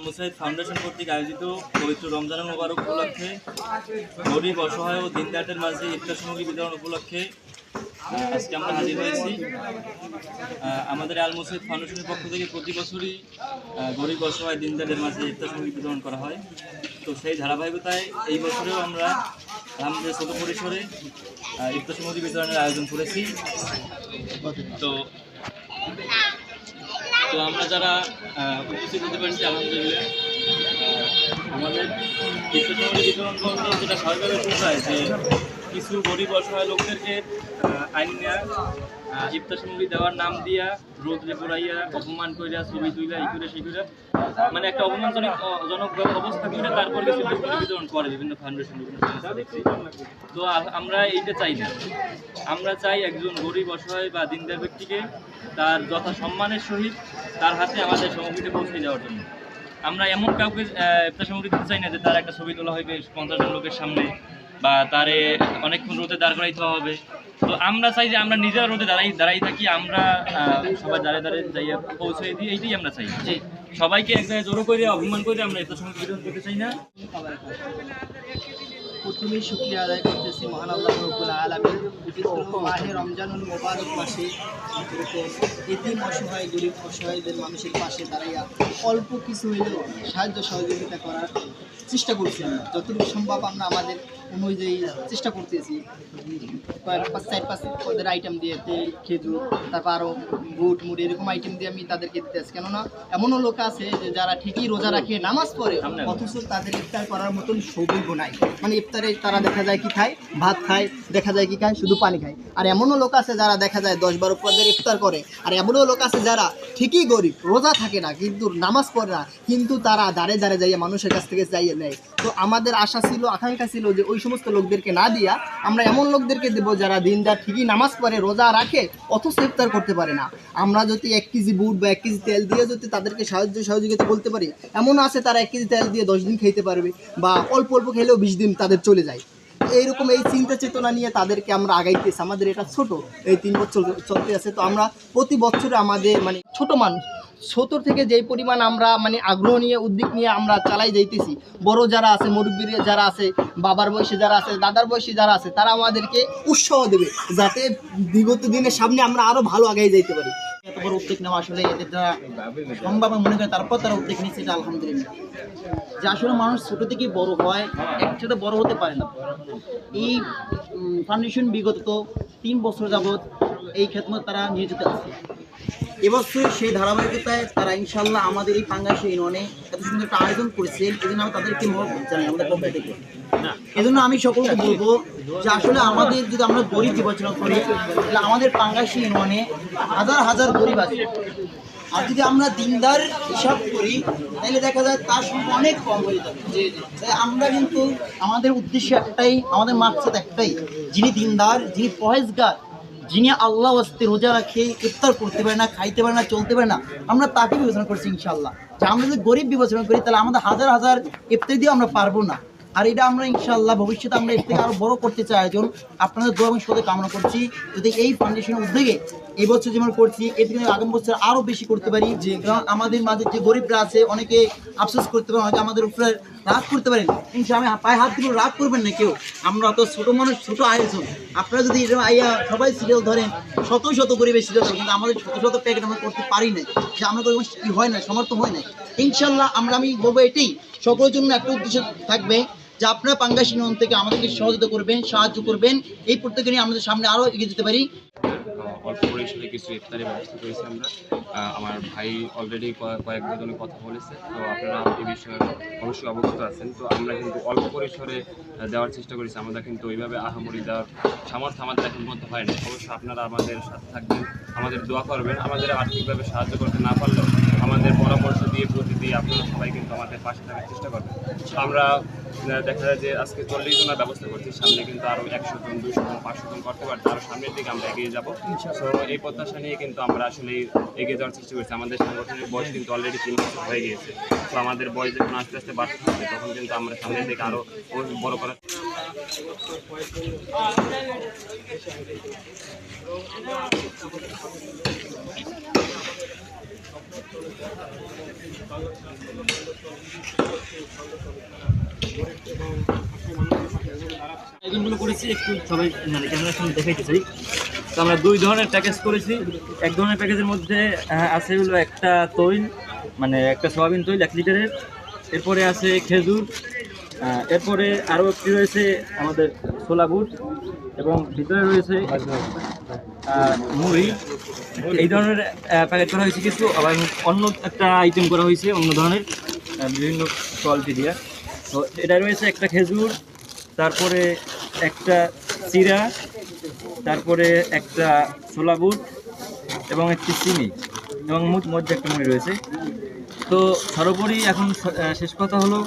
Musaid foundation কর্তৃক আয়োজিত পবিত্র রমজান মোবারক উপলক্ষে গরিব অসহায় ও দিনদারদের মাঝে ইফতার সামগ্রী বিতরণ উপলক্ষে আজকে আমরা হাজির হয়েছি। আমাদের আল মুসাইদ ফাউন্ডেশনের পক্ষ থেকে প্রতি বছরই গরিব অসহায় দিনদারদের মাঝে ইফতার সামগ্রী বিতরণ করা হয়। তো সেই ধারাবাহিকতায় এই বছরেও আমরা আমাদের ছোট পরিসরে ইফতার সামগ্রী বিতরণের আয়োজন করেছি। তো আমরা যারা উপস্থিত হতে পারছি আলহামদুলিল্লাহ। আমাদের ইফতার সামগ্রী বিতরণ করতে যেটা সরকারের উপায় যে কিছু গরিব অসহায় লোকদেরকে আইন নেওয়া, ইফতার সামগ্রী দেওয়ার নাম দিয়া রোদ্রে পোড়াইয়া অপমান করিয়া ছবি তুইলা এই করে সেই করে মানে একটা অপমানজনক অবস্থা করে তারপর কিছু বিতরণ করে বিভিন্ন ফাউন্ডেশন বিভিন্ন সংস্থা দেখছি। তো আমরা এইটা চাই না। আমরা চাই একজন গরিব অসহায় বা দিনদার ব্যক্তিকে তার যথা সম্মানের সহিত তার হাতে আমাদের সামগ্রীটা পৌঁছে দেওয়ার জন্য। আমরা এমন কাউকে ইফতার সামগ্রী দিতে চাই না যে তার একটা ছবি তোলা হবে 50 জন লোকের সামনে বা তারে অনেকক্ষণ রোদে দাঁড় করাইতে হবে। তো আমরা চাই যে আমরা নিজেরা রোদে দাঁড়াই থাকি, আমরা সবাই দাঁড়িয়ে যাইয়া পৌঁছে দিই, এইটাই আমরা চাই। যে সবাইকে এক জায়গায় জড়ো করে অভিমান করে আমরা ইফতার সামগ্রী বিতরণ করতে চাই না। প্রথমেই শুকরিয়া আদায় করতেছি মহান আল্লাহ রব্বুল আলামিন মাহে রমজানুল মোবারক মাসে এতিম অসহায় গরিব অসহায়দের মানুষের পাশে দাঁড়াইয়া অল্প কিছু হইলেও সাহায্য সহযোগিতা করার চেষ্টা করছি। আমরা যতটুকু সম্ভব আমরা আমাদের অনুযায়ী চেষ্টা করতেছি। 4-5 পদের আইটেম দিয়ে তেল, খেজুর, তারপর আরও বুট মুড়ি এরকম আইটেম দিয়ে আমি তাদেরকে দিতেছি। কেননা এমনও লোক আছে যে যারা ঠিকই রোজা রাখে, নামাজ পড়ে, অথচ তাদের ইফতার করার মতন সৌভাগ্য নাই। মানে ইফতারে তারা দেখা যায় কি খায়, ভাত খায়, দেখা যায় কি খায়, শুধু পানি খায়। আর এমনও লোক আছে যারা দেখা যায় 10-12 পদের ইফতার করে। আর এমনও লোক আছে যারা ঠিকই গরিব, রোজা থাকে না কিন্তু নামাজ পড়ে না, কিন্তু তারা দাঁড়ে যাইয়া মানুষের কাছ থেকে চাইয়ে নেয়। তো আমাদের আশা ছিল, আকাঙ্ক্ষা ছিল যে ওই সমস্ত লোকদেরকে না দিয়া আমরা এমন লোকদেরকে দেবো যারা দিনদার, ঠিকই নামাজ পড়ে, রোজা রাখে, অথচ ইফতার করতে পারে না। আমরা যদি 1 কেজি বুট বা 1 কেজি তেল দিয়ে যদি তাদেরকে সহযোগিতা বলতে পারি, এমন আছে তারা 1 কেজি তেল দিয়ে 10 দিন খেতে পারবে বা অল্প অল্প খেলেও 20 দিন তাদের চলে যায়। এইরকম এই চিন্তা চেতনা নিয়ে তাদেরকে আমরা আগাইতেছি। আমাদের এটা ছোট, এই 3 বছর চলতে আছে। তো আমরা প্রতি বছরে আমাদের মানে ছোট থেকে যেই পরিমাণ আমরা মানে আগ্রহ নিয়ে, উদ্যোগ নিয়ে আমরা চালাই যাইতেছি, বড় যারা আছে, মুরব্বী যারা আছে, বাবার বয়সী যারা আছে, দাদার বয়সী যারা আছে, তারা আমাদেরকে উৎসাহ দেবে যাতে বিগত দিনের সামনে আমরা আরও ভালো আগাই যাইতে পারি। এত বড় উদ্যোগ নেওয়া আসলে এদের দ্বারা সম্ভব মনে করে, তারপর তারা উদ্যোগ নিচ্ছে, এটা আলহামদুলিল্লাহ। যে আসলে মানুষ ছোটো থেকেই বড় হয়, একসাথে বড় হতে পারে না। এই ফাউন্ডেশন বিগত 3 বছর যাবৎ এই খেদমত তারা নিয়োজিত আছে। এবছর সেই ধারাবাহিকতায় তারা ইনশাল্লাহ আমাদের এই পাঙ্গাসী ইউনিয়নে এত সুন্দর একটা আয়োজন করেছেন। এই জন্য আমি তাদেরকে মহব্বত জানাই আমাদের পক্ষ থেকে। এজন্য আমি সকলকে বলবো যে আসলে আমাদের যদি আমরা গরিব বিবেচনা করি, তাহলে আমাদের পাঙ্গাসী ইউনিয়নে হাজার গরিব আছে। আর যদি আমরা দিনদার হিসাব করি তাহলে দেখা যায় তার সংখ্যা অনেক কম হয়ে যাবে। তাই আমরা কিন্তু আমাদের উদ্দেশ্য একটাই, আমাদের মাকসাদ একটাই, যিনি দিনদার, যিনি পরহেজগার, যিনি আল্লাহ ওয়াস্তে রোজা রাখে, ইফতার করতে পারে না, খাইতে পারে না, চলতে পারে না, আমরা তাকে বিবেচনা করছি ইনশাল্লাহ। যে আমরা যদি গরিব বিবেচনা করি তাহলে আমাদের হাজার ইফতার দিয়ে আমরা পারবো না। আর এটা আমরা ইনশাল্লাহ ভবিষ্যতে আমরা এর থেকে আরও বড় করতে চাই আয়োজন। আপনাদের দোয়া এবং সদয় কামনা করছি যদি এই ফাউন্ডেশনের উদ্যোগে এই বছর যেমন করছি এর থেকে আগামী বছর আরও বেশি করতে পারি। কারণ আমাদের মাঝে যে গরিবরা আছে অনেকে আফসোস করতে পারেন, অনেকে আমাদের উপরে রাগ করতে পারেন। ইনশাল্লাহ আমি পায়ে হাত দিব, রাগ করবেন না কেউ। আমরা তো ছোটো মানুষ, ছোটো আয়োজন। আপনারা যদি সবাই সিরিয়াল ধরেন, শত গরিবের সিরিয়াল ধরেন, কিন্তু আমাদের শত প্যাকেট আমরা করতে পারি না, যে আমরা হয় না, সমর্থ হয় না। ইনশাল্লাহ আমি বলবো এটাই সকলের জন্য একটা উদ্দেশ্য থাকবে যে আপনারা পাঙ্গাসী ইউনিয়ন থেকে আমাদেরকে সহযোগিতা করবেন, সাহায্য করবেন, এই প্রত্যেকে নিয়ে আমাদের সামনে আরও এগিয়ে যেতে পারি। অল্প পরিসরে কিছু ইফতারের ব্যবস্থা করেছি আমরা। আমার ভাই অলরেডি কয়েকজনের কথা বলেছে, তো আপনারা এই বিষয়ে অবশ্যই অবগত আছেন। তো আমরা কিন্তু অল্প পরিসরে দেওয়ার চেষ্টা করেছি। আমরা কিন্তু ওইভাবে আহামরি দেওয়ার সামর্থ্য আমাদের এখন মধ্যে হয় না। অবশ্যই আপনারা আমাদের সাথে থাকবেন, আমাদের দোয়া করবেন। আমাদের আর্থিকভাবে সাহায্য করতে না পারলেও আমাদের পরামর্শ দিয়ে, বুদ্ধি দিয়ে আপনারা সবাই কিন্তু আমাদের পাশে থাকার চেষ্টা করবেন। আমরা দেখা যায় যে আজকে 40 জনের ব্যবস্থা করছি, সামনে কিন্তু আরও 100 জন, 200 জন, 500 জন করতে পারছি। আরও সামনের দিকে আমরা এগিয়ে যাবো। তো এই প্রত্যাশা নিয়ে কিন্তু আমরা আসলে এগিয়ে যাওয়ার চেষ্টা করছি। আমাদের সংগঠনের বয়স কিন্তু অলরেডি 3 বছর হয়ে গিয়েছে। তো আমাদের বয়স যখন আস্তে আস্তে বাড়তে থাকবে তখন কিন্তু আমরা সামনের দিকে আরও বড় করার আয়োজনগুলো করেছি একটু সবাই মানে ক্যামেরার সামনে দেখাইতে চাই। তো আমরা 2 ধরনের প্যাকেজ করেছি। এক ধরনের প্যাকেজের মধ্যে আছে হলো একটা তৈল, মানে একটা সয়াবিন তৈল 1 লিটারের, এরপরে আছে খেজুর, এরপরে আরও একটি রয়েছে আমাদের ছোলা বুট, এবং ভিতরে রয়েছে মুড়ি। এই ধরনের প্যাকেট করা হয়েছে কিছু, আবার অন্য একটা আইটেম করা হয়েছে অন্য ধরনের বিভিন্ন কোয়ালিটি দিয়ে। তো এটা রয়েছে একটা খেজুর, তারপরে একটা চিরা, তারপরে একটা ছোলা বুট এবং একটি চিনি, এবং মধ্যে একটা মুড়ি রয়েছে। তো সর্বোপরি এখন শেষ কথা হলো